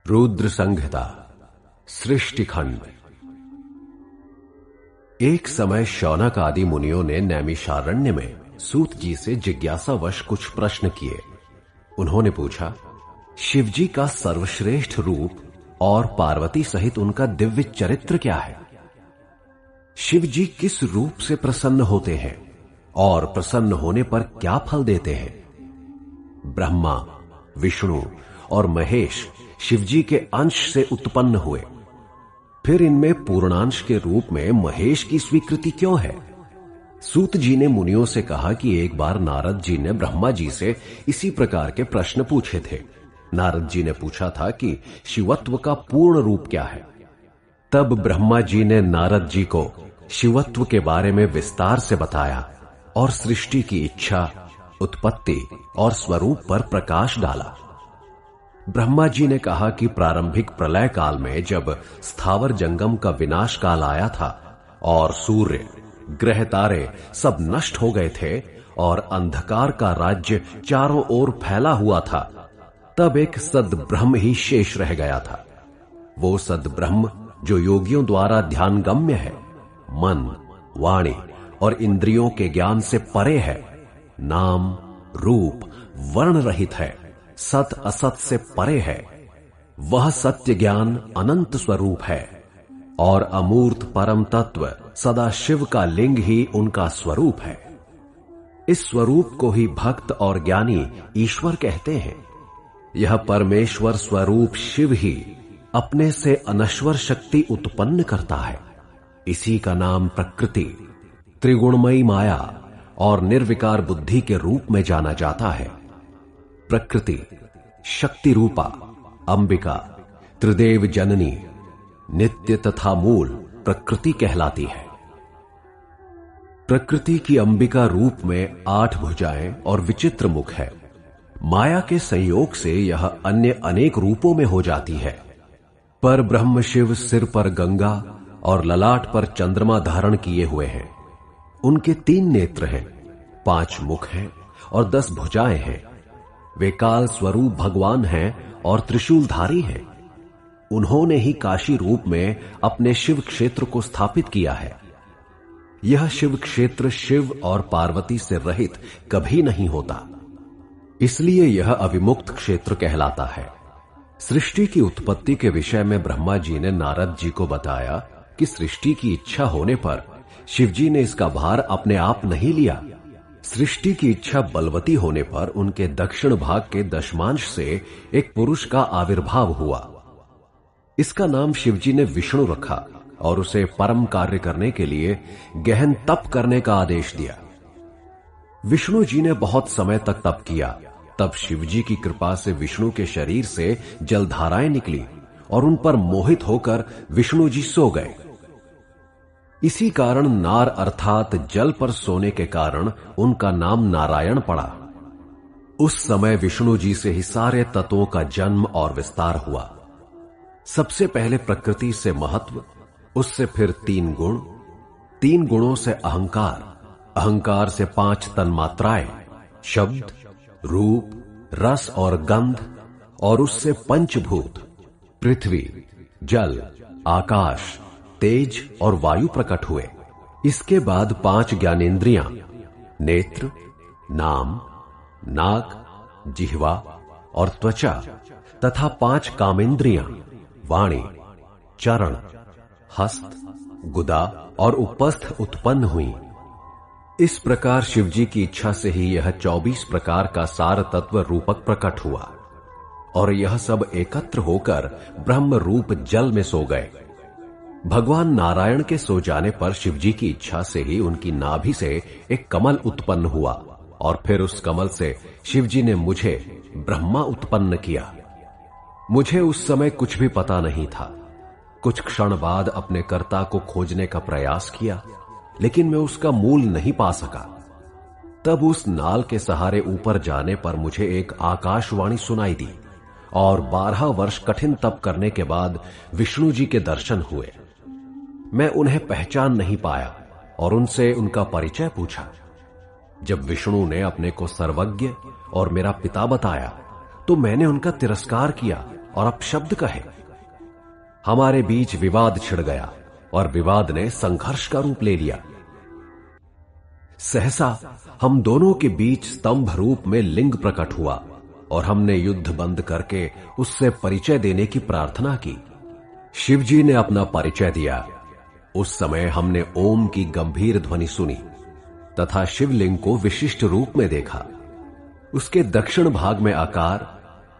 रुद्र संहिता सृष्टिखंड। एक समय शौनक आदि मुनियों ने नैमिषारण्य में सूत जी से जिज्ञासावश कुछ प्रश्न किए। उन्होंने पूछा, शिवजी का सर्वश्रेष्ठ रूप और पार्वती सहित उनका दिव्य चरित्र क्या है? शिवजी किस रूप से प्रसन्न होते हैं और प्रसन्न होने पर क्या फल देते हैं? ब्रह्मा, विष्णु और महेश शिवजी के अंश से उत्पन्न हुए, फिर इनमें पूर्णांश के रूप में महेश की स्वीकृति क्यों है? सूत जी ने मुनियों से कहा कि एक बार नारद जी ने ब्रह्मा जी से इसी प्रकार के प्रश्न पूछे थे। नारद जी ने पूछा था कि शिवत्व का पूर्ण रूप क्या है। तब ब्रह्मा जी ने नारद जी को शिवत्व के बारे में विस्तार से बताया और सृष्टि की इच्छा, उत्पत्ति और स्वरूप पर प्रकाश डाला। ब्रह्मा जी ने कहा कि प्रारंभिक प्रलय काल में जब स्थावर जंगम का विनाश काल आया था और सूर्य, ग्रह, तारे सब नष्ट हो गए थे और अंधकार का राज्य चारों ओर फैला हुआ था, तब एक सद्ब्रह्म ही शेष रह गया था। वो सद्ब्रह्म जो योगियों द्वारा ध्यानगम्य है, मन, वाणी और इंद्रियों के ज्ञान से परे है, नाम, रूप, वर्ण रहित है, सत असत से परे है। वह सत्य ज्ञान अनंत स्वरूप है और अमूर्त परम तत्व सदा शिव का लिंग ही उनका स्वरूप है। इस स्वरूप को ही भक्त और ज्ञानी ईश्वर कहते हैं। यह परमेश्वर स्वरूप शिव ही अपने से अनश्वर शक्ति उत्पन्न करता है। इसी का नाम प्रकृति, त्रिगुणमयी माया और निर्विकार बुद्धि के रूप में जाना जाता है। प्रकृति शक्ति रूपा अंबिका, त्रिदेव जननी, नित्य तथा मूल प्रकृति कहलाती है। प्रकृति की अंबिका रूप में 8 भुजाएं और विचित्र मुख है। माया के संयोग से यह अन्य अनेक रूपों में हो जाती है। पर ब्रह्म शिव सिर पर गंगा और ललाट पर चंद्रमा धारण किए हुए हैं। उनके 3 नेत्र हैं, 5 मुख हैं और 10 भुजाएं हैं। वे काल स्वरूप भगवान हैं और त्रिशूलधारी हैं। उन्होंने ही काशी रूप में अपने शिव क्षेत्र को स्थापित किया है। यह शिव क्षेत्र शिव और पार्वती से रहित कभी नहीं होता, इसलिए यह अविमुक्त क्षेत्र कहलाता है। सृष्टि की उत्पत्ति के विषय में ब्रह्मा जी ने नारद जी को बताया कि सृष्टि की इच्छा होने पर शिवजी ने इसका भार अपने आप नहीं लिया। सृष्टि की इच्छा बलवती होने पर उनके दक्षिण भाग के दशमांश से एक पुरुष का आविर्भाव हुआ। इसका नाम शिवजी ने विष्णु रखा और उसे परम कार्य करने के लिए गहन तप करने का आदेश दिया। विष्णु जी ने बहुत समय तक तप किया। तब शिवजी की कृपा से विष्णु के शरीर से जलधाराएं निकली और उन पर मोहित होकर विष्णु जी सो गए। इसी कारण नार अर्थात जल पर सोने के कारण उनका नाम नारायण पड़ा। उस समय विष्णु जी से ही सारे तत्वों का जन्म और विस्तार हुआ। सबसे पहले प्रकृति से महत्व, उससे फिर 3 गुण, 3 गुणों से अहंकार, अहंकार से 5 तन्मात्राएं, शब्द, रूप, रस और गंध, और उससे पंचभूत, पृथ्वी, जल, आकाश, तेज और वायु प्रकट हुए। इसके बाद 5 ज्ञानेंद्रियां, नेत्र, नाम, नाक, जिह्वा और त्वचा तथा 5 कामेंद्रियां, वाणी, चरण, हस्त, गुदा और उपस्थ उत्पन्न हुई। इस प्रकार शिवजी की इच्छा से ही यह 24 प्रकार का सार तत्व रूपक प्रकट हुआ और यह सब एकत्र होकर ब्रह्म रूप जल में सो गए। भगवान नारायण के सो जाने पर शिवजी की इच्छा से ही उनकी नाभि से एक कमल उत्पन्न हुआ और फिर उस कमल से शिवजी ने मुझे ब्रह्मा उत्पन्न किया। मुझे उस समय कुछ भी पता नहीं था। कुछ क्षण बाद अपने कर्ता को खोजने का प्रयास किया, लेकिन मैं उसका मूल नहीं पा सका। तब उस नाल के सहारे ऊपर जाने पर मुझे एक आकाशवाणी सुनाई दी और 12 वर्ष कठिन तप करने के बाद विष्णु जी के दर्शन हुए। मैं उन्हें पहचान नहीं पाया और उनसे उनका परिचय पूछा। जब विष्णु ने अपने को सर्वज्ञ और मेरा पिता बताया तो मैंने उनका तिरस्कार किया और अपशब्द कहे। हमारे बीच विवाद छिड़ गया और विवाद ने संघर्ष का रूप ले लिया। सहसा हम दोनों के बीच स्तंभ रूप में लिंग प्रकट हुआ और हमने युद्ध बंद करके उससे परिचय देने की प्रार्थना की। शिवजी ने अपना परिचय दिया। उस समय हमने ओम की गंभीर ध्वनि सुनी तथा शिवलिंग को विशिष्ट रूप में देखा। उसके दक्षिण भाग में आकार,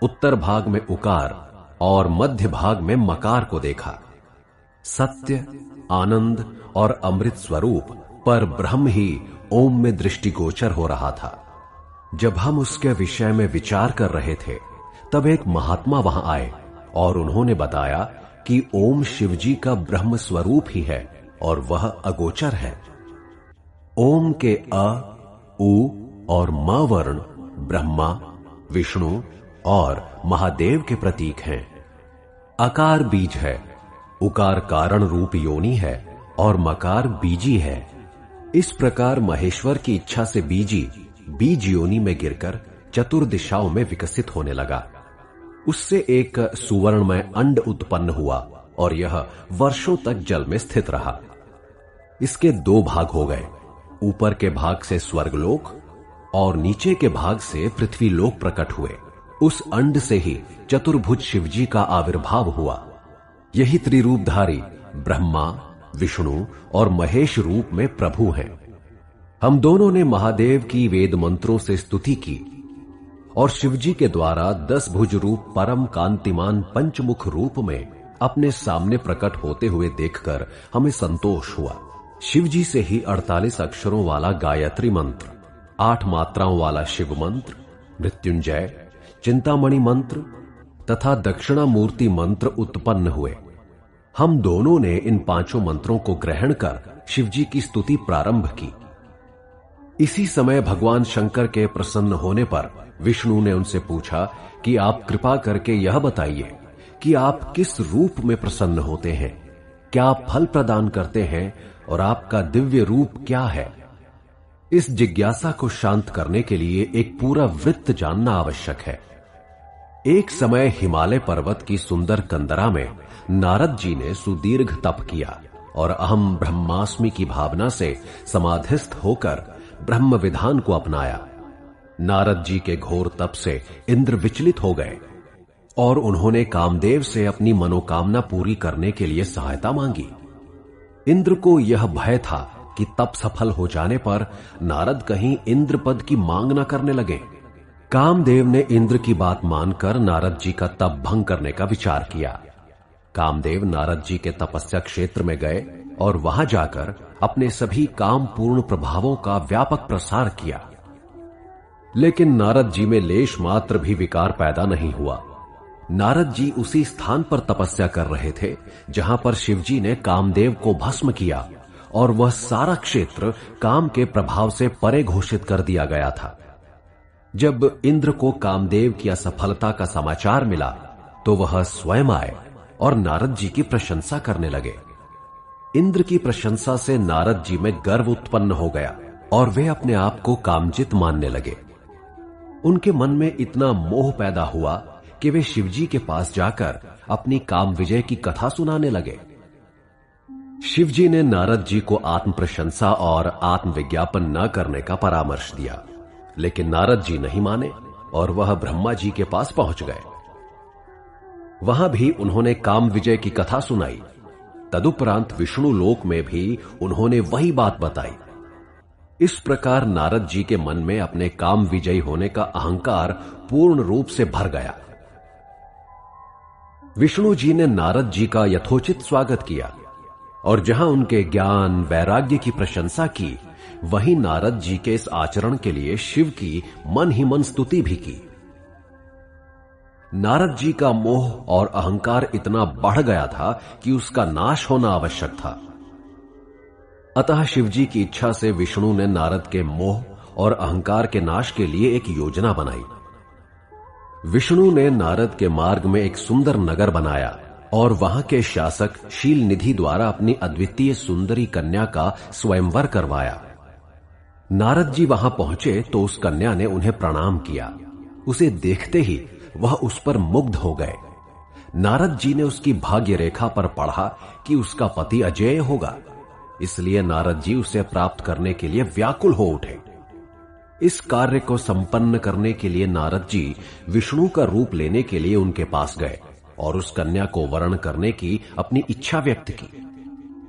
उत्तर भाग में उकार और मध्य भाग में मकार को देखा। सत्य, आनंद और अमृत स्वरूप पर ब्रह्म ही ओम में दृष्टिगोचर हो रहा था। जब हम उसके विषय में विचार कर रहे थे तब एक महात्मा वहां आए और उन्होंने बताया कि ओम शिवजी का ब्रह्म स्वरूप ही है और वह अगोचर है। ओम के अ, उ और म वर्ण ब्रह्मा, विष्णु और महादेव के प्रतीक हैं। अकार बीज है, उकार कारण रूप योनि है और मकार बीजी है। इस प्रकार महेश्वर की इच्छा से बीजी बीज योनि में गिरकर चतुर्दिशाओं में विकसित होने लगा। उससे एक सुवर्णमय अंड उत्पन्न हुआ और यह वर्षों तक जल में स्थित रहा। इसके दो भाग हो गए, ऊपर के भाग से स्वर्गलोक और नीचे के भाग से पृथ्वीलोक प्रकट हुए। उस अंड से ही चतुर्भुज शिवजी का आविर्भाव हुआ। यही त्रिरूपधारी ब्रह्मा, विष्णु और महेश रूप में प्रभु हैं। हम दोनों ने महादेव की वेद मंत्रों से स्तुति की और शिवजी के द्वारा 10 भुज रूप परम कांतिमान पंचमुख रूप में अपने सामने प्रकट होते हुए देखकर हमें संतोष हुआ। शिवजी से ही 48 अक्षरों वाला गायत्री मंत्र, 8 मात्राओं वाला शिव मंत्र, मृत्युंजय, चिंतामणि मंत्र तथा दक्षिणामूर्ति मंत्र उत्पन्न हुए। हम दोनों ने इन 5 मंत्रों को ग्रहण कर शिवजी की स्तुति प्रारंभ की। इसी समय भगवान शंकर के प्रसन्न होने पर विष्णु ने उनसे पूछा कि आप कृपा करके यह बताइए कि आप किस रूप में प्रसन्न होते हैं, क्या आप फल प्रदान करते हैं और आपका दिव्य रूप क्या है। इस जिज्ञासा को शांत करने के लिए एक पूरा वृत्त जानना आवश्यक है। एक समय हिमालय पर्वत की सुंदर कंदरा में नारद जी ने सुदीर्घ तप किया और अहम ब्रह्मास्मि की भावना से समाधिस्थ होकर ब्रह्म विधान को अपनाया। नारद जी के घोर तप से इंद्र विचलित हो गए और उन्होंने कामदेव से अपनी मनोकामना पूरी करने के लिए सहायता मांगी। इंद्र को यह भय था कि तप सफल हो जाने पर नारद कहीं इंद्र पद की मांग न करने लगे। कामदेव ने इंद्र की बात मानकर नारद जी का तप भंग करने का विचार किया। कामदेव नारद जी के तपस्या क्षेत्र में गए और वहां जाकर अपने सभी काम पूर्ण प्रभावों का व्यापक प्रसार किया, लेकिन नारद जी में लेश मात्र भी विकार पैदा नहीं हुआ। नारद जी उसी स्थान पर तपस्या कर रहे थे जहां पर शिवजी ने कामदेव को भस्म किया और वह सारा क्षेत्र काम के प्रभाव से परे घोषित कर दिया गया था। जब इंद्र को कामदेव की असफलता का समाचार मिला तो वह स्वयं आए और नारद जी की प्रशंसा करने लगे। इंद्र की प्रशंसा से नारद जी में गर्व उत्पन्न हो गया और वे अपने आप को कामजित मानने लगे। उनके मन में इतना मोह पैदा हुआ कि वे शिवजी के पास जाकर अपनी काम विजय की कथा सुनाने लगे। शिवजी ने नारद जी को आत्म प्रशंसा और आत्म विज्ञापन न करने का परामर्श दिया, लेकिन नारद जी नहीं माने और वह ब्रह्मा जी के पास पहुंच गए। वहां भी उन्होंने काम विजय की कथा सुनाई। तदुपरांत विष्णु लोक में भी उन्होंने वही बात बताई। इस प्रकार नारद जी के मन में अपने काम विजयी होने का अहंकार पूर्ण रूप से भर गया। विष्णु जी ने नारद जी का यथोचित स्वागत किया और जहां उनके ज्ञान वैराग्य की प्रशंसा की, वहीं नारद जी के इस आचरण के लिए शिव की मन ही मन स्तुति भी की। नारद जी का मोह और अहंकार इतना बढ़ गया था कि उसका नाश होना आवश्यक था। अतः शिवजी की इच्छा से विष्णु ने नारद के मोह और अहंकार के नाश के लिए एक योजना बनाई। विष्णु ने नारद के मार्ग में एक सुंदर नगर बनाया और वहां के शासक शील निधि द्वारा अपनी अद्वितीय सुंदरी कन्या का स्वयंवर करवाया। नारद जी वहां पहुंचे तो उस कन्या ने उन्हें प्रणाम किया। उसे देखते ही वह उस पर मुग्ध हो गए। नारद जी ने उसकी भाग्य रेखा पर पढ़ा कि उसका पति अजेय होगा, इसलिए नारद जी उसे प्राप्त करने के लिए व्याकुल हो उठे। इस कार्य को संपन्न करने के लिए नारद जी विष्णु का रूप लेने के लिए उनके पास गए और उस कन्या को वरण करने की अपनी इच्छा व्यक्त की।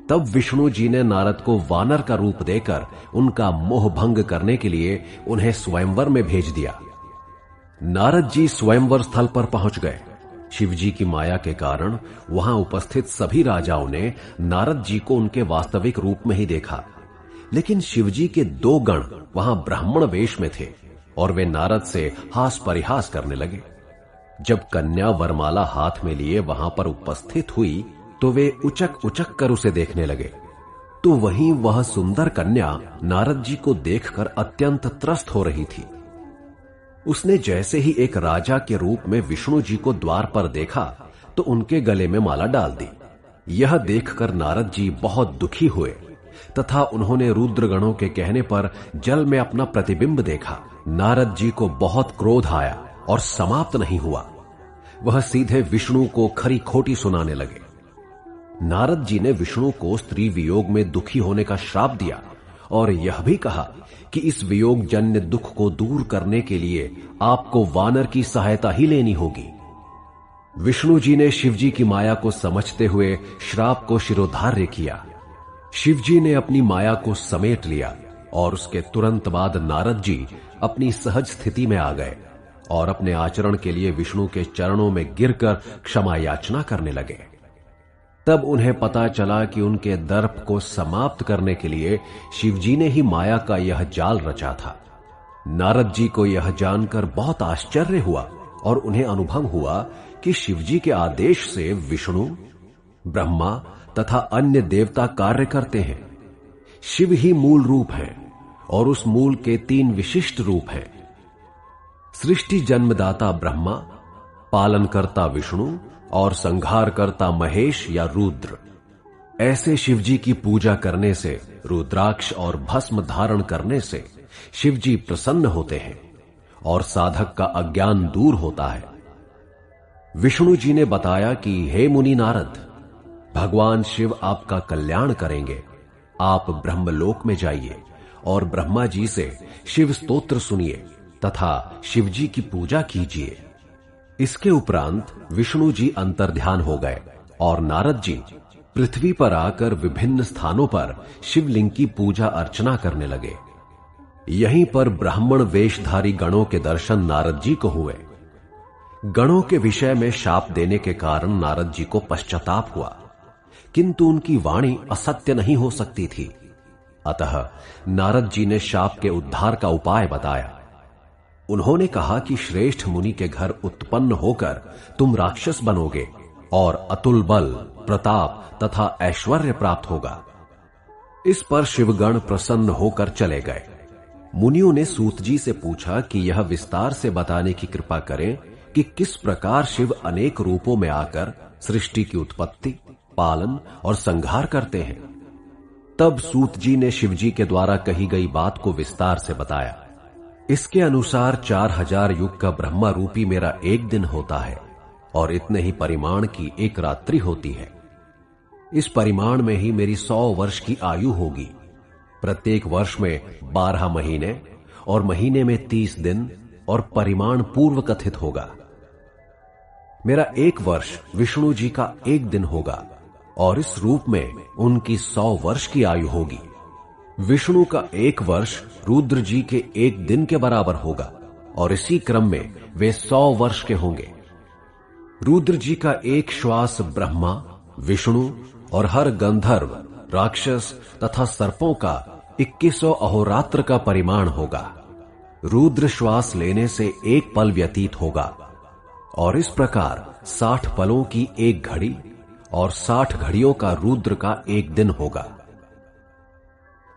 तब विष्णु जी ने नारद को वानर का रूप देकर उनका मोह भंग करने के लिए उन्हें स्वयंवर में भेज दिया। नारद जी स्वयंवर स्थल पर पहुंच गए। शिवजी की माया के कारण वहां उपस्थित सभी राजाओं ने नारद जी को उनके वास्तविक रूप में ही देखा, लेकिन शिवजी के 2 गण वहां ब्राह्मण वेश में थे और वे नारद से हास परिहास करने लगे। जब कन्या वरमाला हाथ में लिए वहां पर उपस्थित हुई तो वे उचक उचक कर उसे देखने लगे। तो वहीं वह सुंदर कन्या नारद जी को देखकर अत्यंत त्रस्त हो रही थी। उसने जैसे ही एक राजा के रूप में विष्णु जी को द्वार पर देखा तो उनके गले में माला डाल दी। यह देखकर नारद जी बहुत दुखी हुए तथा उन्होंने रुद्रगणों के कहने पर जल में अपना प्रतिबिंब देखा। नारद जी को बहुत क्रोध आया और समाप्त नहीं हुआ। वह सीधे विष्णु को खरी खोटी सुनाने लगे। नारद जी ने विष्णु को स्त्री वियोग में दुखी होने का श्राप दिया और यह भी कहा कि इस वियोग जन्य दुख को दूर करने के लिए आपको वानर की सहायता ही लेनी होगी। विष्णु जी ने शिवजी की माया को समझते हुए श्राप को शिरोधार्य किया। शिवजी ने अपनी माया को समेट लिया और उसके तुरंत बाद नारद जी अपनी सहज स्थिति में आ गए और अपने आचरण के लिए विष्णु के चरणों में गिरकर क्षमा याचना करने लगे। तब उन्हें पता चला कि उनके दर्प को समाप्त करने के लिए शिवजी ने ही माया का यह जाल रचा था। नारद जी को यह जानकर बहुत आश्चर्य हुआ और उन्हें अनुभव हुआ कि शिवजी के आदेश से विष्णु, ब्रह्मा तथा अन्य देवता कार्य करते हैं। शिव ही मूल रूप है और उस मूल के 3 विशिष्ट रूप हैं: सृष्टि जन्मदाता ब्रह्मा, पालनकर्ता विष्णु और संहारकर्ता महेश या रुद्र। ऐसे शिवजी की पूजा करने से, रुद्राक्ष और भस्म धारण करने से शिवजी प्रसन्न होते हैं और साधक का अज्ञान दूर होता है। विष्णु जी ने बताया कि हे मुनि नारद, भगवान शिव आपका कल्याण करेंगे। आप ब्रह्मलोक में जाइए और ब्रह्मा जी से शिव स्तोत्र सुनिए तथा शिवजी की पूजा कीजिए। इसके उपरांत विष्णु जी अंतर्ध्यान हो गए और नारद जी पृथ्वी पर आकर विभिन्न स्थानों पर शिवलिंग की पूजा अर्चना करने लगे। यहीं पर ब्राह्मण वेशधारी गणों के दर्शन नारद जी को हुए। गणों के विषय में शाप देने के कारण नारद जी को पश्चाताप हुआ, किंतु उनकी वाणी असत्य नहीं हो सकती थी। अतः नारद जी ने शाप के उद्धार का उपाय बताया। उन्होंने कहा कि श्रेष्ठ मुनि के घर उत्पन्न होकर तुम राक्षस बनोगे और अतुल बल, प्रताप तथा ऐश्वर्य प्राप्त होगा। इस पर शिवगण प्रसन्न होकर चले गए। मुनियों ने सूत जी से पूछा कि यह विस्तार से बताने की कृपा करें कि किस प्रकार शिव अनेक रूपों में आकर सृष्टि की उत्पत्ति, पालन और संहार करते हैं। तब सूत जी ने शिवजी के द्वारा कही गई बात को विस्तार से बताया। इसके अनुसार 4000 युग का ब्रह्मा रूपी मेरा एक दिन होता है और इतने ही परिमाण की एक रात्रि होती है। इस परिमाण में ही मेरी 100 वर्ष की आयु होगी। प्रत्येक वर्ष में 12 महीने और महीने में 30 दिन और परिमाण पूर्व कथित होगा। मेरा 1 वर्ष विष्णु जी का 1 दिन होगा और इस रूप में उनकी 100 वर्ष की आयु होगी। विष्णु का 1 वर्ष रुद्र जी के 1 दिन के बराबर होगा और इसी क्रम में वे 100 वर्ष के होंगे। रुद्र जी का 1 श्वास ब्रह्मा, विष्णु और हर गंधर्व, राक्षस तथा सर्पों का 2100 अहोरात्र का परिमाण होगा। रुद्र श्वास लेने से 1 पल व्यतीत होगा और इस प्रकार 60 पलों की 1 घड़ी और 60 घड़ियों का रुद्र का 1 दिन होगा।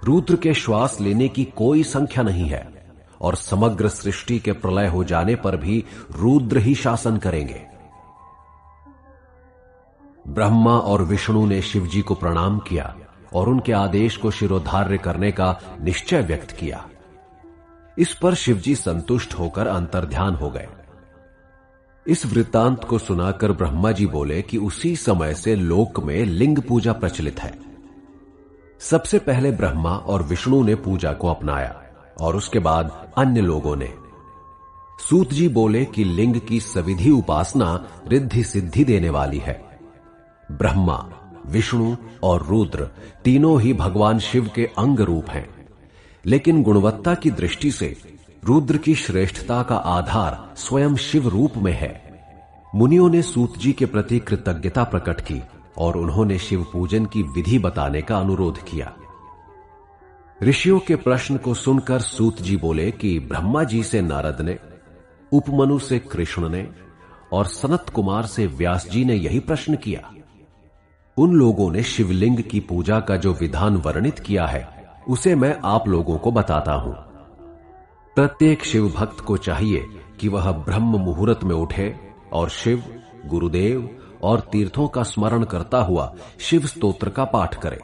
रुद्र के श्वास लेने की कोई संख्या नहीं है और समग्र सृष्टि के प्रलय हो जाने पर भी रुद्र ही शासन करेंगे। ब्रह्मा और विष्णु ने शिवजी को प्रणाम किया और उनके आदेश को शिरोधार्य करने का निश्चय व्यक्त किया। इस पर शिवजी संतुष्ट होकर अंतर्ध्यान हो गए। इस वृत्तांत को सुनाकर ब्रह्मा जी बोले कि उसी समय से लोक में लिंग पूजा प्रचलित है। सबसे पहले ब्रह्मा और विष्णु ने पूजा को अपनाया और उसके बाद अन्य लोगों ने। सूत जी बोले कि लिंग की सविधि उपासना रिद्धि सिद्धि देने वाली है। ब्रह्मा, विष्णु और रुद्र तीनों ही भगवान शिव के अंग रूप हैं, लेकिन गुणवत्ता की दृष्टि से रुद्र की श्रेष्ठता का आधार स्वयं शिव रूप में है। मुनियों ने सूत जी के प्रति कृतज्ञता प्रकट की और उन्होंने शिव पूजन की विधि बताने का अनुरोध किया। ऋषियों के प्रश्न को सुनकर सूत जी बोले कि ब्रह्मा जी से नारद ने, उपमनु से कृष्ण ने और सनत कुमार से व्यास जी ने यही प्रश्न किया। उन लोगों ने शिवलिंग की पूजा का जो विधान वर्णित किया है उसे मैं आप लोगों को बताता हूं। प्रत्येक शिव भक्त को चाहिए कि वह ब्रह्म मुहूर्त में उठे और शिव, गुरुदेव और तीर्थों का स्मरण करता हुआ शिव स्तोत्र का पाठ करे।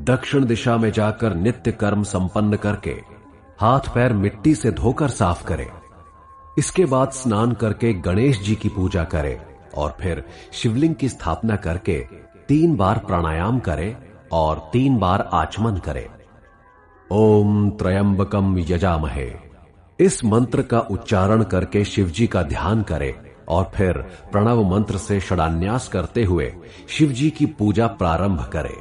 दक्षिण दिशा में जाकर नित्य कर्म संपन्न करके हाथ पैर मिट्टी से धोकर साफ करे। इसके बाद स्नान करके गणेश जी की पूजा करे और फिर शिवलिंग की स्थापना करके 3 बार प्राणायाम करे और 3 बार आचमन करे। ओम त्रयंबकम यजामहे, इस मंत्र का उच्चारण करके शिवजी का ध्यान करे और फिर प्रणव मंत्र से षडान्यास करते हुए शिवजी की पूजा प्रारंभ करे।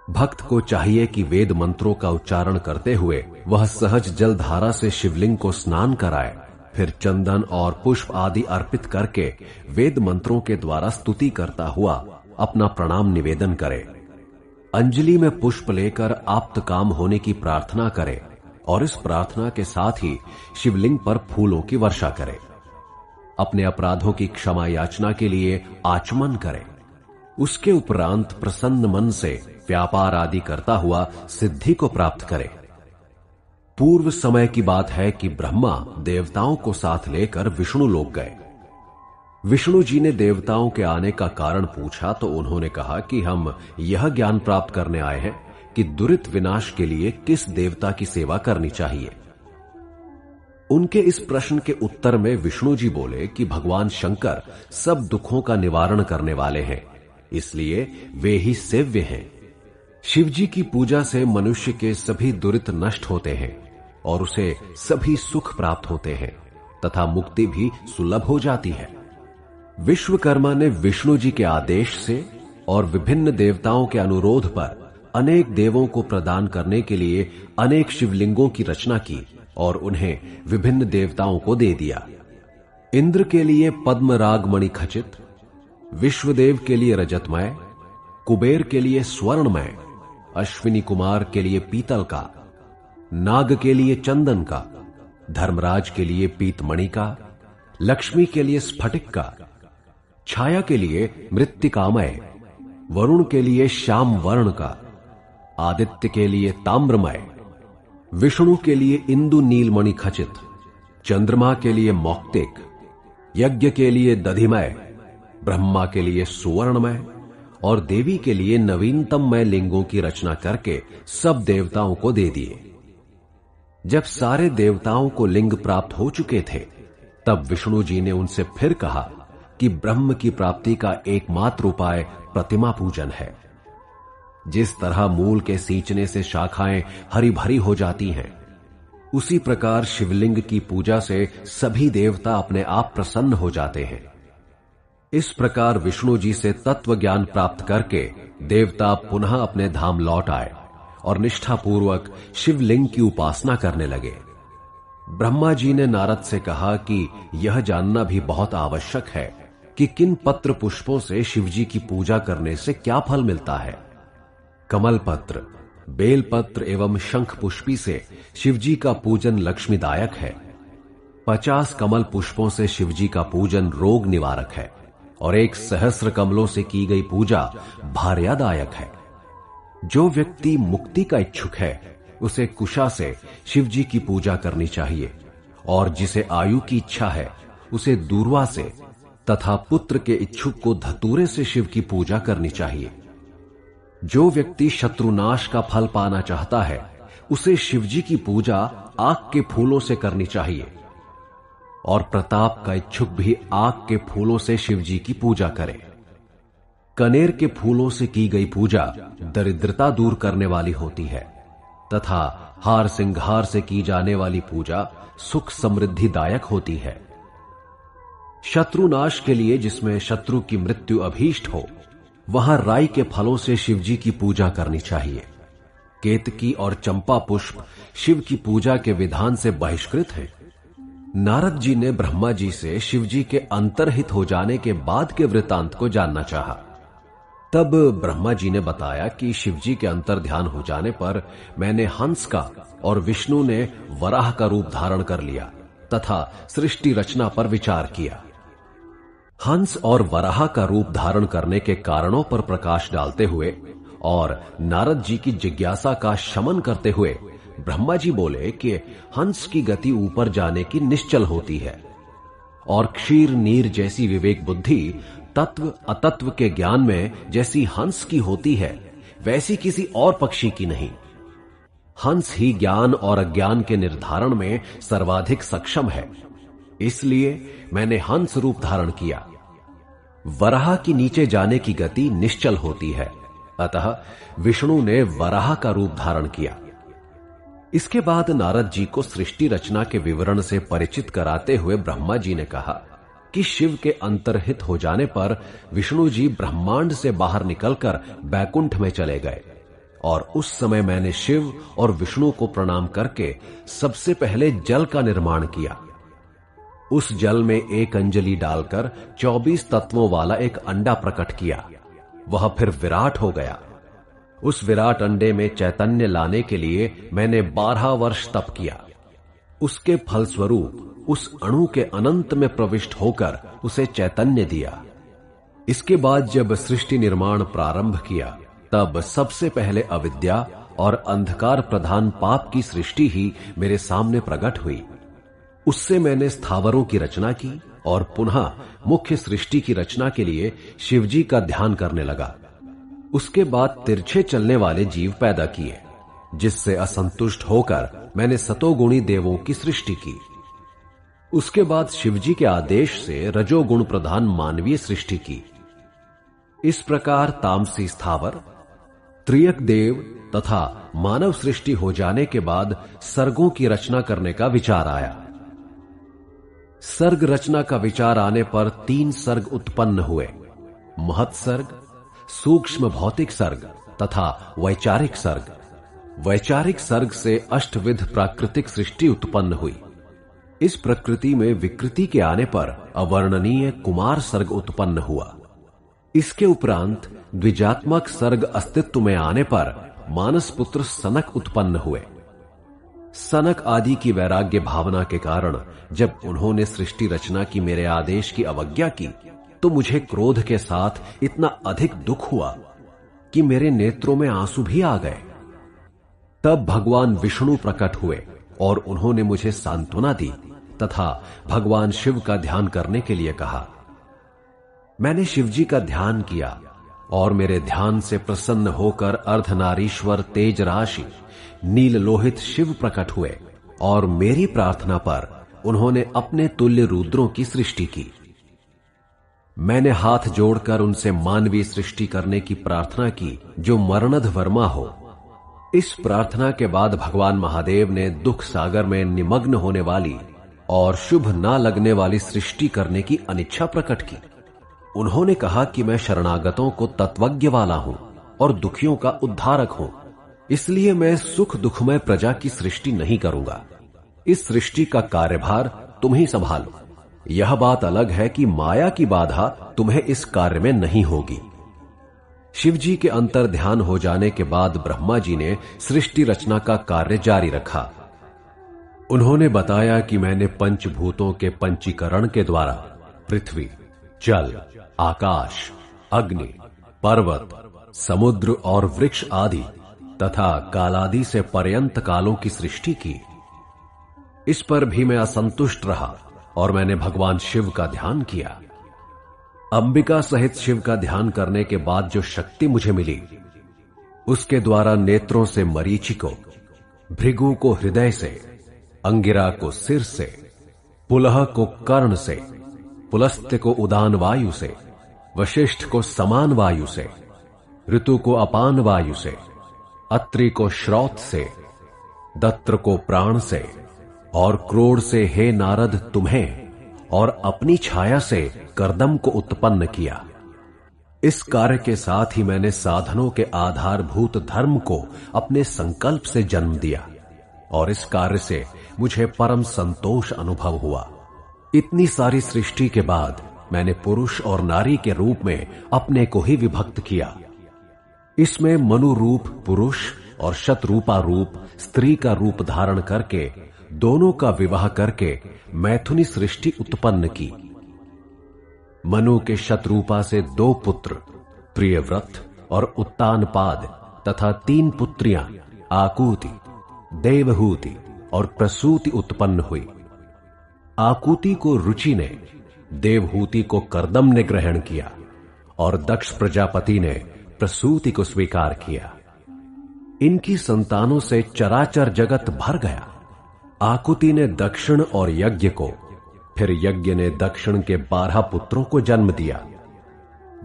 भक्त को चाहिए कि वेद मंत्रों का उच्चारण करते हुए वह सहज जल धारा से शिवलिंग को स्नान कराए, फिर चंदन और पुष्प आदि अर्पित करके वेद मंत्रों के द्वारा स्तुति करता हुआ अपना प्रणाम निवेदन करे। अंजलि में पुष्प लेकर आप्त काम होने की प्रार्थना करे और इस प्रार्थना के साथ ही शिवलिंग पर फूलों की वर्षा करे। अपने अपराधों की क्षमा याचना के लिए आचमन करे। उसके उपरांत प्रसन्न मन से व्यापार आदि करता हुआ सिद्धि को प्राप्त करे। पूर्व समय की बात है कि ब्रह्मा देवताओं को साथ लेकर विष्णु लोक गए। विष्णु जी ने देवताओं के आने का कारण पूछा तो उन्होंने कहा कि हम यह ज्ञान प्राप्त करने आए हैं कि दुरित विनाश के लिए किस देवता की सेवा करनी चाहिए। उनके इस प्रश्न के उत्तर में विष्णु जी बोले कि भगवान शंकर सब दुखों का निवारण करने वाले हैं, इसलिए वे ही सेव्य हैं। शिवजी की पूजा से मनुष्य के सभी दुरित नष्ट होते हैं और उसे सभी सुख प्राप्त होते हैं तथा मुक्ति भी सुलभ हो जाती है। विश्वकर्मा ने विष्णु जी के आदेश से और विभिन्न देवताओं के अनुरोध पर अनेक देवों को प्रदान करने के लिए अनेक शिवलिंगों की रचना की और उन्हें विभिन्न देवताओं को दे दिया। इंद्र के लिए पद्म रागमणि खचित, विश्वदेव के लिए रजतमय, कुबेर के लिए स्वर्णमय, अश्विनी कुमार के लिए पीतल का, नाग के लिए चंदन का, धर्मराज के लिए पीतमणि का, लक्ष्मी के लिए स्फटिक का, छाया के लिए मृत्तिकामय, वरुण के लिए श्याम वर्ण का, आदित्य के लिए ताम्रमय, विष्णु के लिए इंदु नीलमणि खचित, चंद्रमा के लिए मौक्तिक, यज्ञ के लिए दधिमय, ब्रह्मा के लिए सुवर्णमय और देवी के लिए नवीनतममय लिंगों की रचना करके सब देवताओं को दे दिए। जब सारे देवताओं को लिंग प्राप्त हो चुके थे तब विष्णु जी ने उनसे फिर कहा कि ब्रह्म की प्राप्ति का एकमात्र उपाय प्रतिमा पूजन है। जिस तरह मूल के सींचने से शाखाएं हरी भरी हो जाती हैं, उसी प्रकार शिवलिंग की पूजा से सभी देवता अपने आप प्रसन्न हो जाते हैं। इस प्रकार विष्णु जी से तत्व ज्ञान प्राप्त करके देवता पुनः अपने धाम लौट आए और निष्ठापूर्वक शिवलिंग की उपासना करने लगे। ब्रह्मा जी ने नारद से कहा कि यह जानना भी बहुत आवश्यक है कि किन पत्र पुष्पों से शिवजी की पूजा करने से क्या फल मिलता है। कमल पत्र, बेल पत्र एवं शंख पुष्पी से शिवजी का पूजन लक्ष्मीदायक है। 50 कमल पुष्पों से शिवजी का पूजन रोग निवारक है और 1 सहस्र कमलों से की गई पूजा भार्यादायक है। जो व्यक्ति मुक्ति का इच्छुक है उसे कुशा से शिवजी की पूजा करनी चाहिए और जिसे आयु की इच्छा है उसे दूर्वा से तथा पुत्र के इच्छुक को धतूरे से शिव की पूजा करनी चाहिए। जो व्यक्ति शत्रुनाश का फल पाना चाहता है उसे शिवजी की पूजा आक के फूलों से करनी चाहिए। और प्रताप का इच्छुक भी आग के फूलों से शिवजी की पूजा करे। कनेर के फूलों से की गई पूजा दरिद्रता दूर करने वाली होती है तथा हार सिंगार से की जाने वाली पूजा सुख समृद्धिदायक होती है। शत्रुनाश के लिए जिसमें शत्रु की मृत्यु अभीष्ट हो, वहां राई के फलों से शिवजी की पूजा करनी चाहिए। केतकी और चंपा पुष्प शिव की पूजा के विधान से बहिष्कृत हैं। नारद जी ने ब्रह्मा जी से शिवजी के अंतर्हित हो जाने के बाद के वृतांत को जानना चाहा। तब ब्रह्मा जी ने बताया कि शिवजी के अंतर ध्यान हो जाने पर मैंने हंस का और विष्णु ने वराह का रूप धारण कर लिया तथा सृष्टि रचना पर विचार किया। हंस और वराह का रूप धारण करने के कारणों पर प्रकाश डालते हुए और नारद जी की जिज्ञासा का शमन करते हुए ब्रह्मा जी बोले कि हंस की गति ऊपर जाने की निश्चल होती है और क्षीर नीर जैसी विवेक बुद्धि तत्व अतत्व के ज्ञान में जैसी हंस की होती है, वैसी किसी और पक्षी की नहीं। हंस ही ज्ञान और अज्ञान के निर्धारण में सर्वाधिक सक्षम है, इसलिए मैंने हंस रूप धारण किया। वराह की नीचे जाने की गति निश्चल होती है, अतः विष्णु ने वराह का रूप धारण किया। इसके बाद नारद जी को सृष्टि रचना के विवरण से परिचित कराते हुए ब्रह्मा जी ने कहा कि शिव के अंतर्हित हो जाने पर विष्णु जी ब्रह्मांड से बाहर निकलकर बैकुंठ में चले गए और उस समय मैंने शिव और विष्णु को प्रणाम करके सबसे पहले जल का निर्माण किया। उस जल में एक अंजलि डालकर 24 तत्वों वाला एक अंडा प्रकट किया। वह फिर विराट हो गया। उस विराट अंडे में चैतन्य लाने के लिए मैंने 12 वर्ष तप किया। उसके फलस्वरूप उस अणु के अनंत में प्रविष्ट होकर उसे चैतन्य दिया। इसके बाद जब सृष्टि निर्माण प्रारंभ किया, तब सबसे पहले अविद्या और अंधकार प्रधान पाप की सृष्टि ही मेरे सामने प्रकट हुई। उससे मैंने स्थावरों की रचना की और पुनः मुख्य सृष्टि की रचना के लिए शिवजी का ध्यान करने लगा। उसके बाद तिरछे चलने वाले जीव पैदा किए, जिससे असंतुष्ट होकर मैंने सतोगुणी देवों की सृष्टि की। उसके बाद शिवजी के आदेश से रजोगुण प्रधान मानवीय सृष्टि की। इस प्रकार तामसी स्थावर, त्रियक देव तथा मानव सृष्टि हो जाने के बाद सर्गों की रचना करने का विचार आया। सर्ग रचना का विचार आने पर 3 सर्ग उत्पन्न हुए: महत् सर्ग, सूक्ष्म भौतिक सर्ग तथा वैचारिक सर्ग। वैचारिक सर्ग से अष्टविध प्राकृतिक सृष्टि उत्पन्न हुई। इस प्रकृति में विकृति के आने पर अवर्णनीय कुमार सर्ग उत्पन्न हुआ। इसके उपरांत द्विजात्मक सर्ग अस्तित्व में आने पर मानस पुत्र सनक उत्पन्न हुए। सनक आदि की वैराग्य भावना के कारण जब उन्होंने सृष्टि रचना की मेरे आदेश की अवज्ञा की, तो मुझे क्रोध के साथ इतना अधिक दुख हुआ कि मेरे नेत्रों में आंसू भी आ गए। तब भगवान विष्णु प्रकट हुए और उन्होंने मुझे सांत्वना दी तथा भगवान शिव का ध्यान करने के लिए कहा। मैंने शिवजी का ध्यान किया और मेरे ध्यान से प्रसन्न होकर अर्धनारीश्वर तेज राशि नील लोहित शिव प्रकट हुए और मेरी प्रार्थना पर उन्होंने अपने तुल्य रुद्रों की सृष्टि की। मैंने हाथ जोड़कर उनसे मानवीय सृष्टि करने की प्रार्थना की जो मरणध वर्मा हो। इस प्रार्थना के बाद भगवान महादेव ने दुख सागर में निमग्न होने वाली और शुभ ना लगने वाली सृष्टि करने की अनिच्छा प्रकट की। उन्होंने कहा कि मैं शरणागतों को तत्वज्ञ वाला हूं और दुखियों का उद्धारक हूं, इसलिए मैं सुख दुखमय प्रजा की सृष्टि नहीं करूंगा। इस सृष्टि का कार्यभार तुम ही संभालो। यह बात अलग है कि माया की बाधा तुम्हें इस कार्य में नहीं होगी। शिवजी के अंतर ध्यान हो जाने के बाद ब्रह्मा जी ने सृष्टि रचना का कार्य जारी रखा। उन्होंने बताया कि मैंने पंचभूतों के पंचीकरण के द्वारा पृथ्वी, जल, आकाश, अग्नि, पर्वत, समुद्र और वृक्ष आदि तथा कालादि से पर्यंत कालों की सृष्टि की। इस पर भी मैं असंतुष्ट रहा और मैंने भगवान शिव का ध्यान किया। अंबिका सहित शिव का ध्यान करने के बाद जो शक्ति मुझे मिली, उसके द्वारा नेत्रों से मरीचि को, भृगु को हृदय से, अंगिरा को सिर से, पुलह को कर्ण से, पुलस्त्य को उदान वायु से, वशिष्ठ को समान वायु से, ऋतु को अपान वायु से, अत्रि को श्रौत से, दत्र को प्राण से, और क्रोड़ से हे नारद तुम्हें और अपनी छाया से कर्दम को उत्पन्न किया। इस कार्य के साथ ही मैंने साधनों के आधारभूत धर्म को अपने संकल्प से जन्म दिया, और इस कार्य से मुझे परम संतोष अनुभव हुआ। इतनी सारी सृष्टि के बाद मैंने पुरुष और नारी के रूप में अपने को ही विभक्त किया। इसमें मनु रूप पुरुष और शतरूपा रूप स्त्री का रूप धारण करके दोनों का विवाह करके मैथुनी सृष्टि उत्पन्न की। मनु के शतरूपा से 2 पुत्र प्रियव्रत और उत्तानपाद तथा 3 पुत्रियां आकुति, देवहूति और प्रसूति उत्पन्न हुई। आकुति को रुचि ने, देवहूति को कर्दम ने ग्रहण किया और दक्ष प्रजापति ने प्रसूति को स्वीकार किया। इनकी संतानों से चराचर जगत भर गया। आकुति ने दक्षिण और यज्ञ को, फिर यज्ञ ने दक्षिण के 12 पुत्रों को जन्म दिया।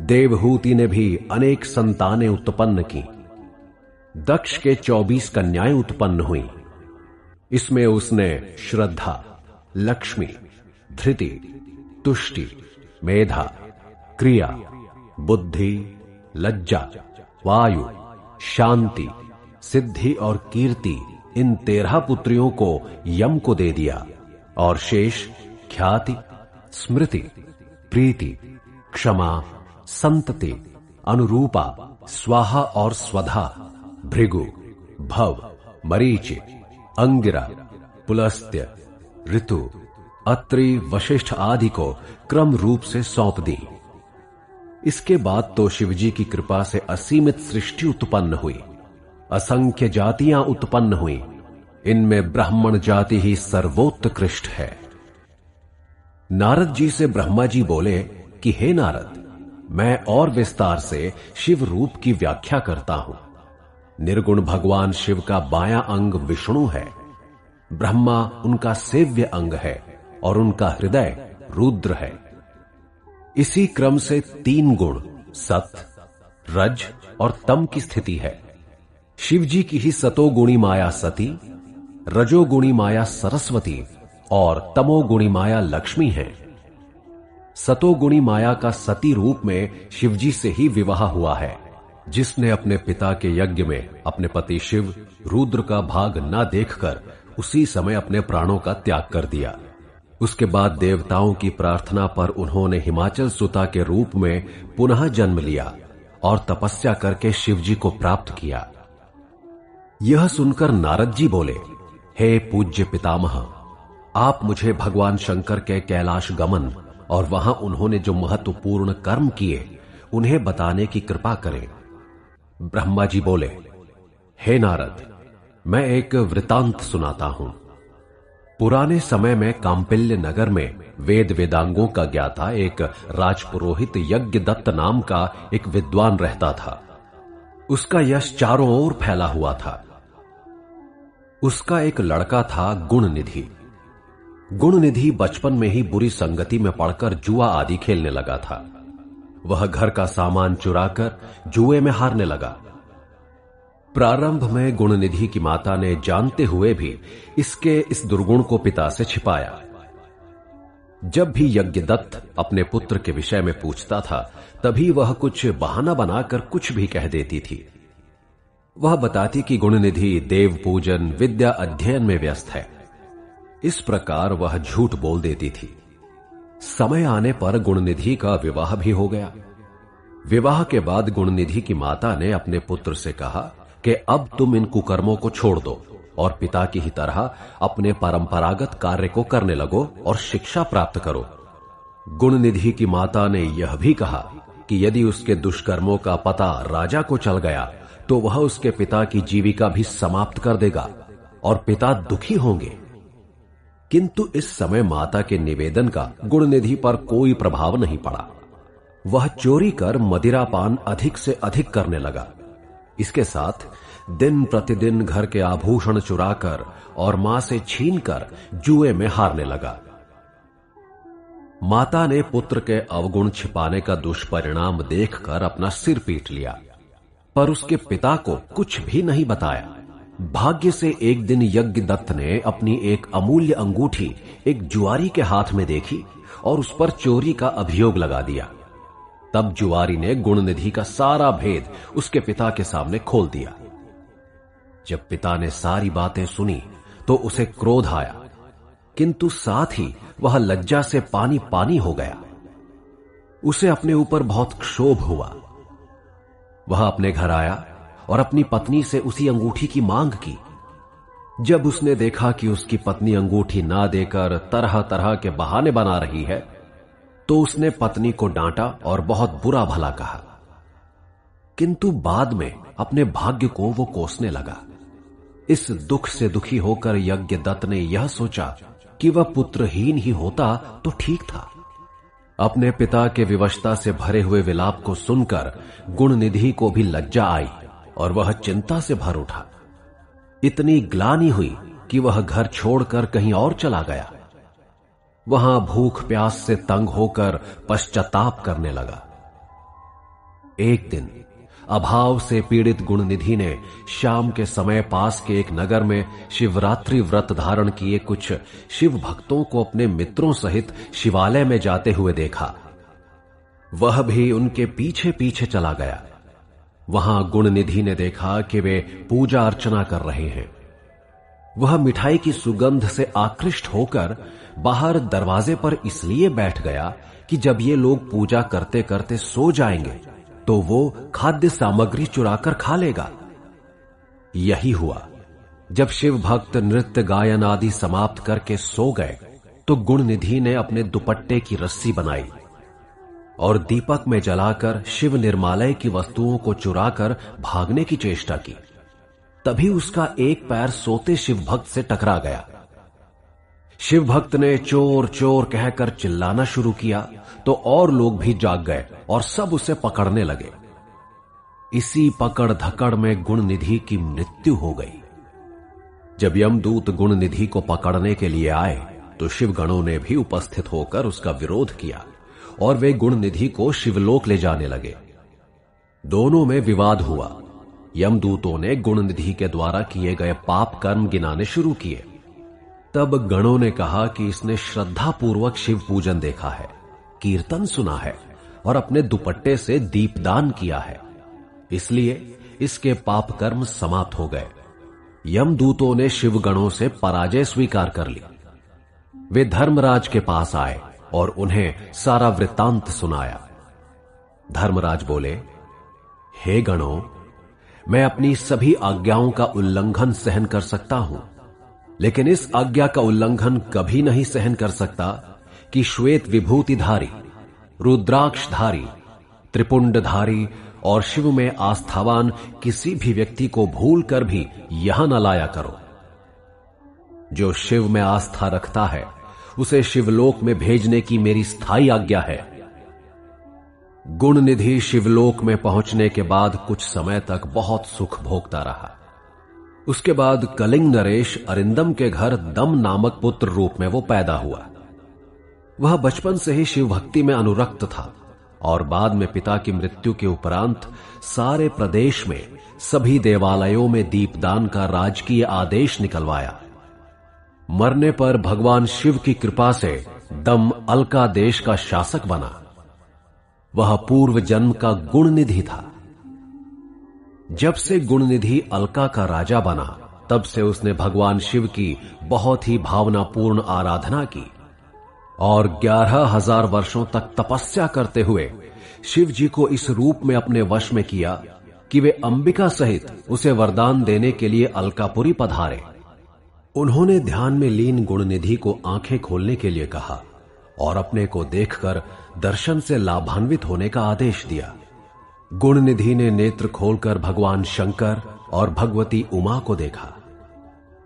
देवहूति ने भी अनेक संतानें उत्पन्न की। दक्ष के 24 कन्याएं उत्पन्न हुई। इसमें उसने श्रद्धा, लक्ष्मी, धृति, तुष्टि, मेधा, क्रिया, बुद्धि, लज्जा, वायु, शांति, सिद्धि और कीर्ति इन 13 पुत्रियों को यम को दे दिया, और शेष ख्याति, स्मृति, प्रीति, क्षमा, संतति, अनुरूपा, स्वाहा और स्वधा, भृगु, भव, मरीचि, अंगिरा, पुलस्त्य, ऋतु, अत्रि, वशिष्ठ आदि को क्रम रूप से सौंप दी। इसके बाद तो शिवजी की कृपा से असीमित सृष्टि उत्पन्न हुई। असंख्य जातियां उत्पन्न हुई। इनमें ब्राह्मण जाति ही सर्वोत्कृष्ट है। नारद जी से ब्रह्मा जी बोले कि हे नारद, मैं और विस्तार से शिव रूप की व्याख्या करता हूं। निर्गुण भगवान शिव का बायां अंग विष्णु है, ब्रह्मा उनका सेव्य अंग है और उनका हृदय रुद्र है। इसी क्रम से 3 गुण सत, रज और तम की स्थिति है। शिवजी की ही सतोगुणी माया सती, रजोगुणी माया सरस्वती और तमोगुणी माया लक्ष्मी है। सतोगुणी माया का सती रूप में शिवजी से ही विवाह हुआ है, जिसने अपने पिता के यज्ञ में अपने पति शिव रुद्र का भाग न देखकर उसी समय अपने प्राणों का त्याग कर दिया। उसके बाद देवताओं की प्रार्थना पर उन्होंने हिमाचल सुता के रूप में पुनः जन्म लिया और तपस्या करके शिवजी को प्राप्त किया। यह सुनकर नारद जी बोले, हे पूज्य पितामह, आप मुझे भगवान शंकर के कैलाश गमन और वहां उन्होंने जो महत्वपूर्ण कर्म किए उन्हें बताने की कृपा करें। ब्रह्मा जी बोले, हे नारद, मैं एक वृतांत सुनाता हूं। पुराने समय में कांपिल्य नगर में वेद वेदांगों का ज्ञाता एक राजपुरोहित यज्ञदत्त नाम का एक विद्वान रहता था। उसका यश चारों ओर फैला हुआ था। उसका एक लड़का था गुणनिधि। गुणनिधि बचपन में ही बुरी संगति में पड़कर जुआ आदि खेलने लगा था। वह घर का सामान चुराकर जुए में हारने लगा। प्रारंभ में गुणनिधि की माता ने जानते हुए भी इसके इस दुर्गुण को पिता से छिपाया। जब भी यज्ञदत्त अपने पुत्र के विषय में पूछता था, तभी वह कुछ बहाना बनाकर कुछ भी कह देती थी। वह बताती कि गुणनिधि देव पूजन, विद्या अध्ययन में व्यस्त है। इस प्रकार वह झूठ बोल देती थी। समय आने पर गुणनिधि का विवाह भी हो गया। विवाह के बाद गुणनिधि की माता ने अपने पुत्र से कहा कि अब तुम इन कुकर्मों को छोड़ दो और पिता की ही तरह अपने परंपरागत कार्य को करने लगो और शिक्षा प्राप्त करो। गुणनिधि की माता ने यह भी कहा कि यदि उसके दुष्कर्मों का पता राजा को चल गया तो वह उसके पिता की जीविका भी समाप्त कर देगा और पिता दुखी होंगे। किंतु इस समय माता के निवेदन का गुणनिधि पर कोई प्रभाव नहीं पड़ा। वह चोरी कर मदिरापान अधिक से अधिक करने लगा। इसके साथ दिन प्रतिदिन घर के आभूषण चुराकर और मां से छीनकर जुए में हारने लगा। माता ने पुत्र के अवगुण छिपाने का दुष्परिणाम देखकर अपना सिर पीट लिया, पर उसके पिता को कुछ भी नहीं बताया। भाग्य से एक दिन यज्ञदत्त ने अपनी एक अमूल्य अंगूठी एक जुआरी के हाथ में देखी और उस पर चोरी का अभियोग लगा दिया। तब जुआरी ने गुणनिधि का सारा भेद उसके पिता के सामने खोल दिया। जब पिता ने सारी बातें सुनी तो उसे क्रोध आया, किंतु साथ ही वह लज्जा से पानी पानी हो गया। उसे अपने ऊपर बहुत क्षोभ हुआ। वह अपने घर आया और अपनी पत्नी से उसी अंगूठी की मांग की। जब उसने देखा कि उसकी पत्नी अंगूठी ना देकर तरह तरह के बहाने बना रही है, तो उसने पत्नी को डांटा और बहुत बुरा भला कहा। किंतु बाद में अपने भाग्य को वो कोसने लगा। इस दुख से दुखी होकर यज्ञदत्त ने यह सोचा कि वह पुत्रहीन ही होता तो ठीक था। अपने पिता के विवशता से भरे हुए विलाप को सुनकर गुणनिधि को भी लज्जा आई और वह चिंता से भर उठा। इतनी ग्लानि हुई कि वह घर छोड़कर कहीं और चला गया। वहां भूख प्यास से तंग होकर पश्चाताप करने लगा। एक दिन अभाव से पीड़ित गुणनिधि ने शाम के समय पास के एक नगर में शिवरात्रि व्रत धारण किए कुछ शिव भक्तों को अपने मित्रों सहित शिवालय में जाते हुए देखा। वह भी उनके पीछे पीछे चला गया। वहां गुणनिधि ने देखा कि वे पूजा अर्चना कर रहे हैं। वह मिठाई की सुगंध से आकृष्ट होकर बाहर दरवाजे पर इसलिए बैठ गया कि जब ये लोग पूजा करते करते सो जाएंगे तो वो खाद्य सामग्री चुराकर खा लेगा। यही हुआ। जब शिव भक्त नृत्य गायन आदि समाप्त करके सो गए तो गुणनिधि ने अपने दुपट्टे की रस्सी बनाई और दीपक में जलाकर शिव निर्मालय की वस्तुओं को चुराकर भागने की चेष्टा की। तभी उसका एक पैर सोते शिव भक्त से टकरा गया। शिव भक्त ने चोर चोर कहकर चिल्लाना शुरू किया तो और लोग भी जाग गए और सब उसे पकड़ने लगे। इसी पकड़ धकड़ में गुणनिधि की मृत्यु हो गई। जब यमदूत गुणनिधि को पकड़ने के लिए आए तो शिवगणों ने भी उपस्थित होकर उसका विरोध किया और वे गुणनिधि को शिवलोक ले जाने लगे। दोनों में विवाद हुआ। यमदूतों ने गुणनिधि के द्वारा किए गए पाप कर्म गिनाने शुरू किए। तब गणों ने कहा कि इसने श्रद्धापूर्वक शिव पूजन देखा है, कीर्तन सुना है और अपने दुपट्टे से दीपदान किया है, इसलिए इसके पाप कर्म समाप्त हो गए। यमदूतों ने शिवगणों से पराजय स्वीकार कर ली। वे धर्मराज के पास आए और उन्हें सारा वृत्तांत सुनाया। धर्मराज बोले, हे गणों, मैं अपनी सभी आज्ञाओं का उल्लंघन सहन कर सकता हूं, लेकिन इस आज्ञा का उल्लंघन कभी नहीं सहन कर सकता कि श्वेत विभूतिधारी, रुद्राक्षधारी, त्रिपुंडधारी और शिव में आस्थावान किसी भी व्यक्ति को भूल कर भी यहां न लाया करो। जो शिव में आस्था रखता है उसे शिवलोक में भेजने की मेरी स्थायी आज्ञा है। गुणनिधि शिवलोक में पहुंचने के बाद कुछ समय तक बहुत सुख भोगता रहा। उसके बाद कलिंग नरेश अरिंदम के घर दम नामक पुत्र रूप में वो पैदा हुआ। वह बचपन से ही शिव भक्ति में अनुरक्त था और बाद में पिता की मृत्यु के उपरांत सारे प्रदेश में सभी देवालयों में दीपदान का राजकीय आदेश निकलवाया। मरने पर भगवान शिव की कृपा से दम अलका देश का शासक बना। वह पूर्व जन्म का गुणनिधि था। जब से गुणनिधि अलका का राजा बना तब से उसने भगवान शिव की बहुत ही भावनापूर्ण आराधना की और 11,000 वर्षों तक तपस्या करते हुए शिव जी को इस रूप में अपने वश में किया कि वे अंबिका सहित उसे वरदान देने के लिए अलकापुरी पधारे। उन्होंने ध्यान में लीन गुणनिधि को आंखें खोलने के लिए कहा और अपने को देखकर दर्शन से लाभान्वित होने का आदेश दिया। गुणनिधि ने नेत्र खोलकर भगवान शंकर और भगवती उमा को देखा।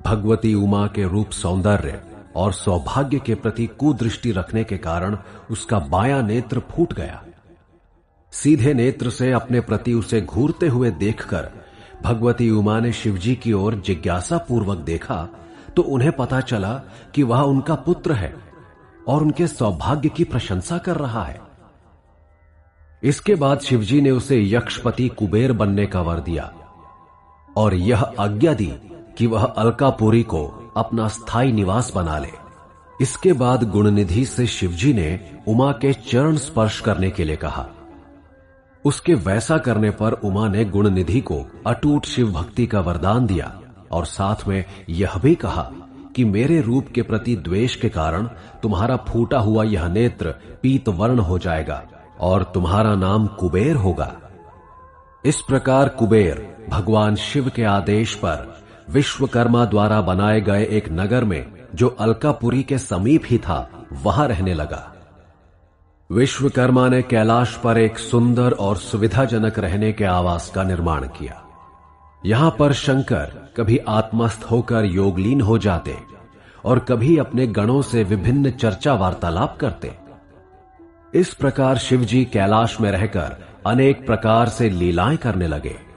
भगवती उमा के रूप, सौंदर्य और सौभाग्य के प्रति कुदृष्टि रखने के कारण उसका बायां नेत्र फूट गया। सीधे नेत्र से अपने प्रति उसे घूरते हुए देखकर भगवती उमा ने शिवजी की ओर जिज्ञासा पूर्वक देखा तो उन्हें पता चला कि वह उनका पुत्र है। और उनके सौभाग्य की प्रशंसा कर रहा है। इसके बाद शिवजी ने उसे यक्षपति कुबेर बनने का वर दिया और यह आज्ञा दी कि वह अलकापुरी को अपना स्थायी निवास बना ले। इसके बाद गुणनिधि से शिवजी ने उमा के चरण स्पर्श करने के लिए कहा। उसके वैसा करने पर उमा ने गुणनिधि को अटूट शिव भक्ति का वरदान दिया और साथ में यह भी कहा कि मेरे रूप के प्रति द्वेष के कारण तुम्हारा फूटा हुआ यह नेत्र पीत वर्ण हो जाएगा और तुम्हारा नाम कुबेर होगा। इस प्रकार कुबेर भगवान शिव के आदेश पर विश्वकर्मा द्वारा बनाए गए एक नगर में, जो अलकापुरी के समीप ही था, वहां रहने लगा। विश्वकर्मा ने कैलाश पर एक सुंदर और सुविधाजनक रहने के आवास का निर्माण किया। यहां पर शंकर कभी आत्मस्थ होकर योगलीन हो जाते और कभी अपने गणों से विभिन्न चर्चा वार्तालाप करते। इस प्रकार शिवजी कैलाश में रहकर अनेक प्रकार से लीलाएं करने लगे।